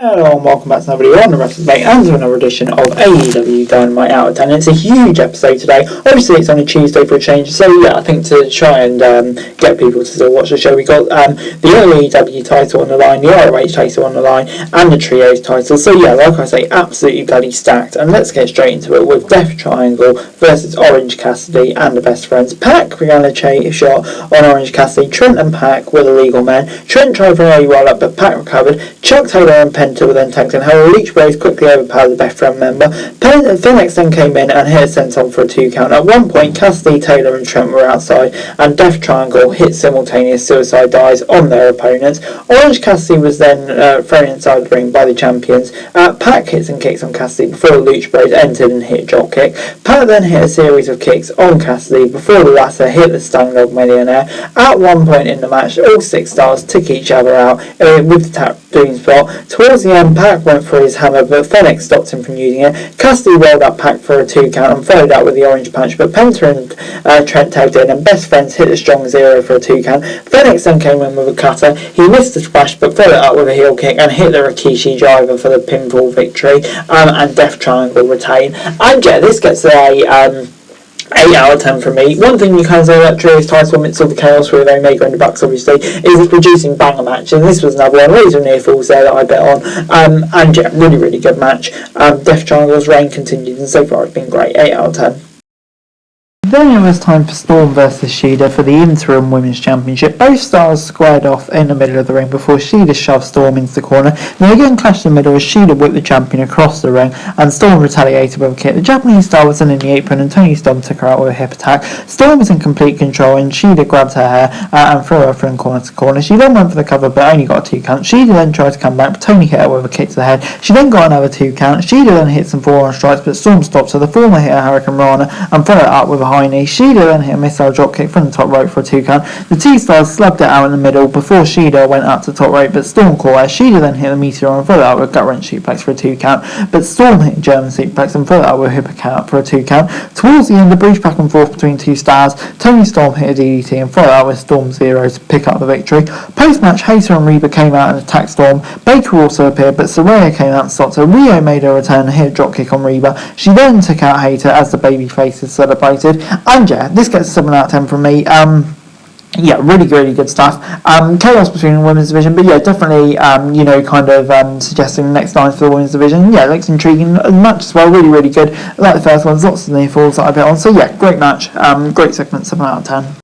Hello and welcome back to another video on the Wrestling Debate and to another edition of AEW Dynamite Out. And it's a huge episode today. Obviously it's on a Tuesday for a change, so yeah, I think to try and get people to still watch the show, we got the AEW title on the line, the ROH title on the line, and the Trios title. So yeah, like I say, absolutely bloody stacked. And let's get straight into it with Death Triangle versus Orange Cassidy and the Best Friends. Pac began a shot on Orange Cassidy. Trent and Pac were the legal men. Trent tried for a roll up, but Pac recovered. Chuck Taylor and Penta were then tagged in. However, Leech Bros quickly overpowered the Best Friend member. Phoenix then came in and hit a senton for a 2 count. At one point, Cassidy, Taylor and Trent were outside, and Death Triangle hit simultaneous suicide dives on their opponents. Orange Cassidy was then thrown inside the ring by the champions. Pac hits and kicks on Cassidy before the Leech Bros entered and hit a drop kick. Pac then hit a series of kicks on Cassidy before the latter hit the Stung Dog Millionaire. At one point in the match, all 6 stars took each other out with the tap doing spot. Towards the end, Pac went for his hammer, but Phoenix stopped him from using it. Cassidy rolled up Pac for a 2 count and followed up with the orange punch, but Penta and Trent tagged in, and Best Friends hit a strong 0 for a 2 count. Phoenix then came in with a cutter. He missed the splash, but followed up with a heel kick and hit the Rikishi driver for the pinfall victory, and Death Triangle retain. And yeah, this gets a 8 out of 10 from me. One thing you can say about Trios title amidst all the chaos with Omega and the Bucks, obviously, is it's producing banger matches, and this was another one. Loads of near falls there that I bet on, and yeah, really good match. Death Triangle's reign continued, and so far it's been great. 8 out of 10. Then it was time for Storm vs Shida for the interim women's championship. Both stars squared off in the middle of the ring before Shida shoved Storm into the corner. They again clashed in the middle as Shida whipped the champion across the ring and Storm retaliated with a kick. The Japanese star was in the apron and Toni Storm took her out with a hip attack. Storm was in complete control and Shida grabbed her hair and threw her from corner to corner. She then went for the cover but only got a 2 count. Shida then tried to come back but Toni hit her with a kick to the head. She then got another 2 count. Shida then hit some forearm strikes but Storm stopped, so the former hit a Hurricane Rana and followed it up with a high knee. Shida then hit a missile dropkick from the top rope for a 2 count. The T-Stars slugged it out in the middle before Shida went up to the top rope, but Storm caught her. Shida then hit the Meteor and followed out with a gut-wrench suplex for a 2 count, but Storm hit a German suplex and followed out with a Hippocat for a 2 count. Towards the end, a brief back and forth between 2 stars. Toni Storm hit a DDT and followed out with Storm 0 to pick up the victory. Post-match, Hayter and Reba came out and attacked Storm. Baker also appeared, but Saraya came out and stopped her. Rio made her return and hit a dropkick on Reba. She then took out Hayter as the baby faces celebrated. And yeah, this gets a 7 out of 10 from me. Yeah, really good stuff. Chaos between the women's division, but yeah, definitely, suggesting next line for the women's division. Yeah, looks intriguing match as well. Really good. I like the first one. Lots of near falls that I bet on. So yeah, great match. Great segment. 7 out of 10.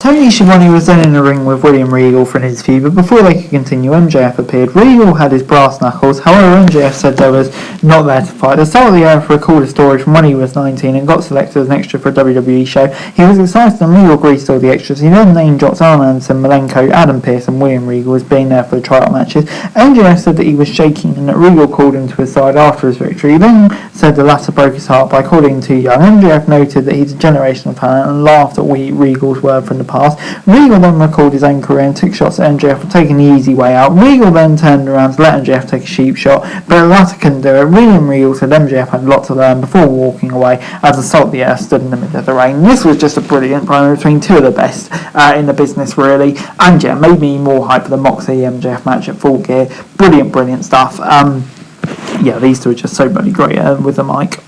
Tony Schiavone was then in the ring with William Regal for an interview, but before they could continue, MJF appeared. Regal had his brass knuckles, however MJF said they was not there to fight. The start of the era recalled a story from when he was 19 and got selected as an extra for a WWE show. He was excited and Regal agreed to all the extras. He then named dropped Arn Anderson, Malenko, Adam Pearce and William Regal as being there for the tryout matches. MJF said that he was shaking and that Regal called him to his side after his victory. He then said the latter broke his heart by calling him too young. MJF noted that he's a generational talent and laughed at Regal's word from the past. Regal then recalled his own career and took shots at MJF for taking the easy way out. Regal then turned around to let MJF take a cheap shot, but the latter couldn't do it. William Regal said MJF had a lot to learn before walking away as the Salt of the Earth stood in the middle of the ring. This was just a brilliant promo between 2 of the best in the business, really. And yeah, made me more hype for the Moxley MJF match at Full Gear. Brilliant stuff. Yeah, these 2 are just so bloody great with the mic.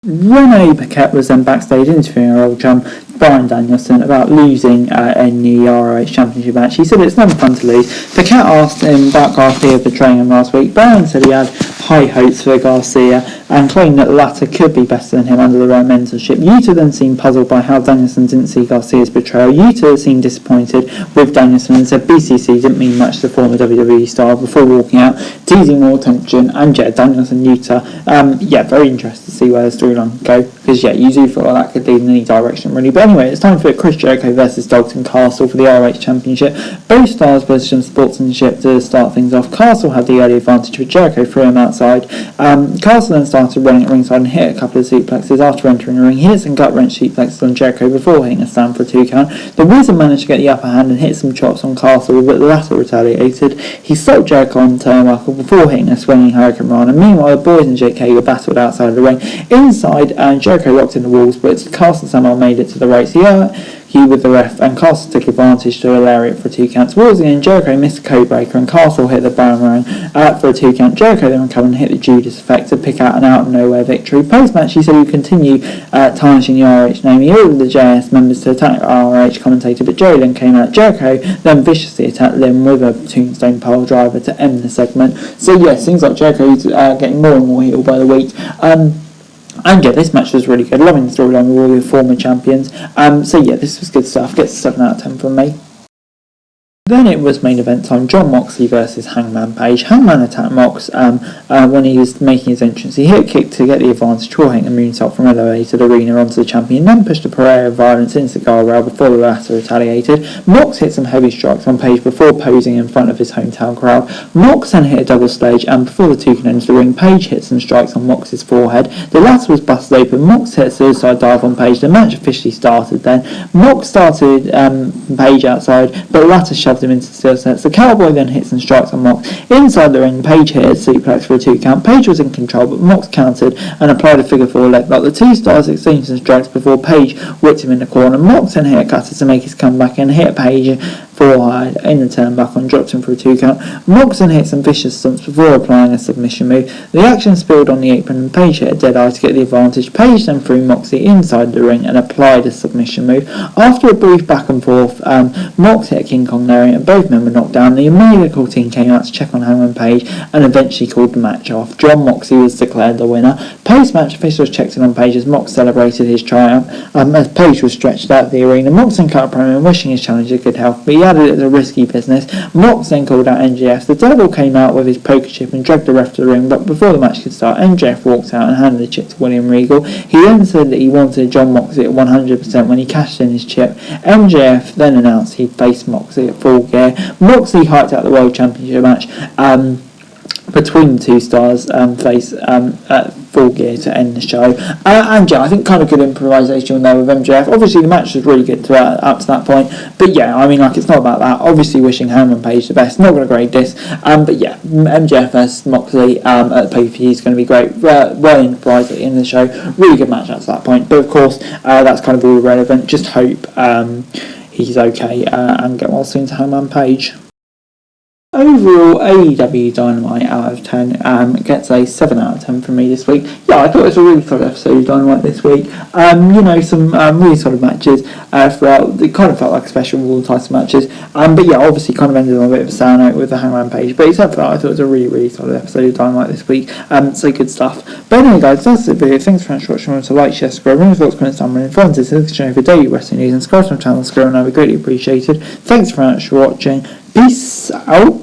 Renee Paquette was then backstage interviewing her old chum Bryan Danielson about losing in the ROH Championship match. He said it's never fun to lose. Paquette asked him about Garcia betraying him last week. Bryan said he had high hopes for Garcia and claimed that the latter could be better than him under the right mentorship. Yuta then seemed puzzled by how Danielson didn't see Garcia's betrayal. Yuta seemed disappointed with Danielson and said BCC didn't mean much to the former WWE star before walking out, teasing more attention. And yeah, Danielson Yuta, very interested to see where the storyline go, because yeah, you do feel like that could lead in any direction really. But anyway, it's time for Chris Jericho versus Dalton Castle for the ROH Championship. Both stars positioned sportsmanship to start things off. Castle had the early advantage with Jericho threw him outside. Castle then started running at ringside and hit a couple of suplexes after entering the ring. He hit some gut-wrench suplexes on Jericho before hitting a stand for a 2 count. The Wizard managed to get the upper hand and hit some chops on Castle, but the latter retaliated. He stopped Jericho on the turnbuckle before hitting a swinging Hurricane Rana. Meanwhile, the boys and Jake Hager battled outside of the ring. Inside, Jericho locked in the walls, but Castle somehow made it to the ropes. Hugh with the ref, and Castle took advantage to a lariat for a 2 count. Towards the end, Jericho missed a code breaker, and Castle hit the boomerang for a 2 count. Jericho then recovered and hit the Judas effect to pick out an out-of-nowhere victory. Post-match, he said he would continue tarnishing the RH name. He ordered the JS members to attack RH commentator, but Joe then came out. Jericho then viciously attacked Lynn with a tombstone pile driver to end the segment. So yeah, seems like Jericho's getting more and more heel by the week. And yeah, this match was really good. Loving the storyline with all the former champions. So yeah, this was good stuff. Gets a 7 out of 10 from me. Then it was main event time, Jon Moxley versus Hangman Page. Hangman attacked Mox when he was making his entrance. He hit a kick to get the advantage, drawing a moonsault from elevated arena onto the champion, then pushed a parade of violence into the guardrail before the latter retaliated. Mox hit some heavy strikes on Page before posing in front of his hometown crowd. Mox then hit a double stage, and before the two could enter the ring, Page hit some strikes on Mox's forehead. The latter was busted open. Mox hit a suicide dive on Page. The match officially started then. Mox started Page outside, but the latter shoved him into the steel sets. The Cowboy then hit some strikes on Mox. Inside the ring, Page hit a suplex for a 2 count. Page was in control, but Mox countered and applied a figure 4 leg lock. The two stars exchanged some strikes before Page whipped him in the corner. Mox then hit a cutter to make his comeback and hit Page forehead in the turnbuckle and dropped him for a 2 count. Mox then hit some vicious stunts before applying a submission move. The action spilled on the apron and Page hit a dead eye to get the advantage. Page then threw Moxley inside the ring and applied a submission move. After a brief back and forth, Mox hit a King Kong lariat and both men were knocked down. The medical team came out to check on Hangman Page and eventually called the match off. Jon Moxley was declared the winner. Post-match, officials checked in on Page as Mox celebrated his triumph as Page was stretched out of the arena. Mox then cut a promo wishing his challenger good health, but he added it as a risky business. Mox then called out MJF. The Devil came out with his poker chip and dragged the ref to the ring, but before the match could start, MJF walked out and handed the chip to William Regal. He then said that he wanted Jon Moxley at 100% when he cashed in his chip. MJF then announced he'd face Moxley at Full Gear. Moxley hyped out the World Championship match between the two stars face at Full Gear to end the show. And yeah, I think kind of good improvisation there with MJF. Obviously the match was really good up to that point, but yeah, I mean, like, it's not about that. Obviously wishing Hangman Page the best, not going to grade this, but yeah, MJF versus Moxley at the pay-per-view is going to be great. Well improvised at the end of the show, really good match up to that point, but of course that's kind of all irrelevant. Just hope he's okay and get well soon to Hangman Page. Overall, AEW Dynamite out of 10 gets a 7 out of 10 from me this week. Yeah, I thought it was a really solid episode of Dynamite this week. Some really solid matches throughout. It kind of felt like special World title matches. But yeah, obviously kind of ended on a bit of a sour note with the Hangman Page. But except for that, I thought it was a really, really solid episode of Dynamite this week. So good stuff. But anyway, guys, that's the video. Thanks very much for watching. Remember to like, share, subscribe, remember thoughts, comments, down below. Find us in the channel for daily wrestling news and subscribe to my channel, and I would greatly appreciated. Thanks very much for watching. Peace out.